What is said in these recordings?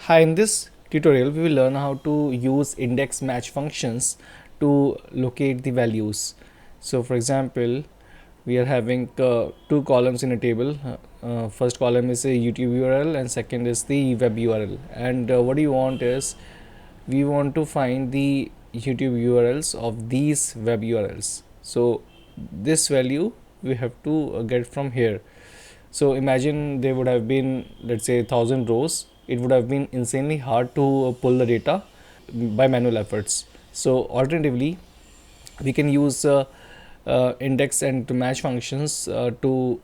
Hi, in this tutorial we will learn how to use index match functions to locate the values. So for example, we are having two columns in a table. First column is a YouTube URL and second is the web URL. And what we want is we want to find the YouTube URLs of these web URLs. So this value we have to get from here. So imagine there would have been, let's say, 1,000 rows. It would have been insanely hard to pull the data by manual efforts. So alternatively, we can use index and to match functions to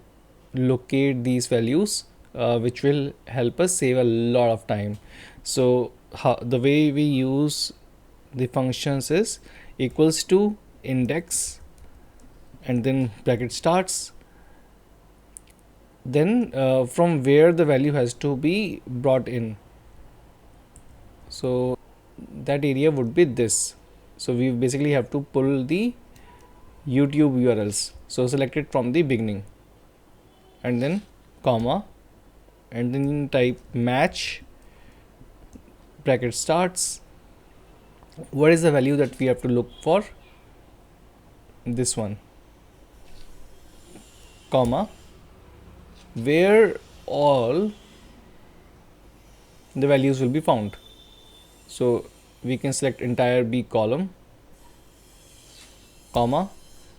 locate these values, which will help us save a lot of time. So the way we use the functions is equals to index and then bracket starts, then from where the value has to be brought in. So that area would be this. So we basically have to pull the YouTube URLs. So select it from the beginning and then comma and then type match bracket starts. What is the value that we have to look for? This one, comma, where all the values will be found. So we can select entire B column, comma,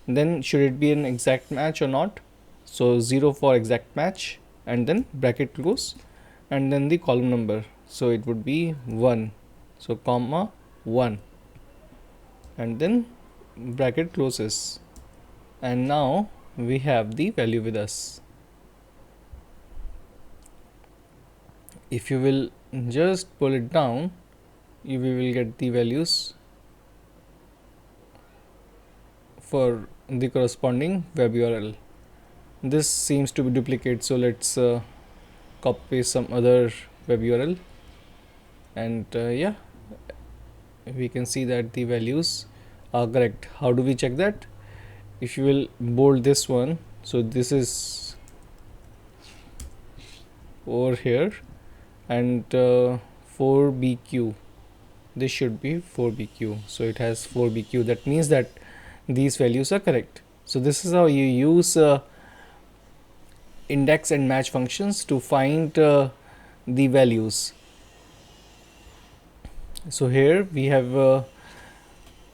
then should it be an exact match or not? So 0 for exact match and then bracket close and then the column number. So it would be 1. So comma 1 and then bracket closes. And now we have the value with us. If you will just pull it down, we will get the values for the corresponding web URL. This seems to be duplicate, so let's copy paste some other web URL, and yeah, we can see that the values are correct. How do we check that? If you will bold this one, so this is over here, and 4BQ, this should be 4BQ, so it has 4BQ. That means that these values are correct. So this is how you use index and match functions to find the values. So here we have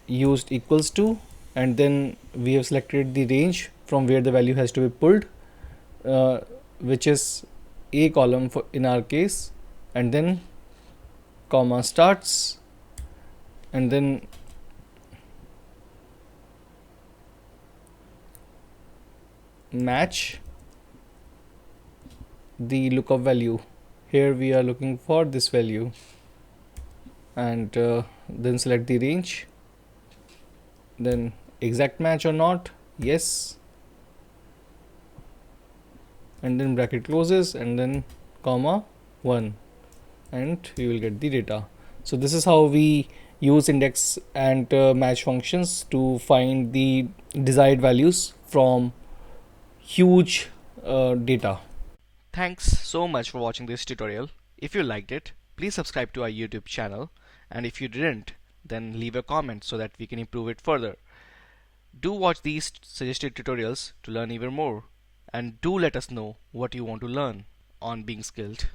used equals to, and then we have selected the range from where the value has to be pulled, which is a column for in our case, and then comma starts and then match the lookup value. Here we are looking for this value, and then select the range, then exact match or not, yes, and then bracket closes and then comma 1 and we will get the data. So this is how we use index and match functions to find the desired values from huge data. Thanks so much for watching this tutorial. If you liked it, please subscribe to our YouTube channel, and if you didn't, then leave a comment so that we can improve it further. Do watch these suggested tutorials to learn even more, and do let us know what you want to learn on Being Skilled.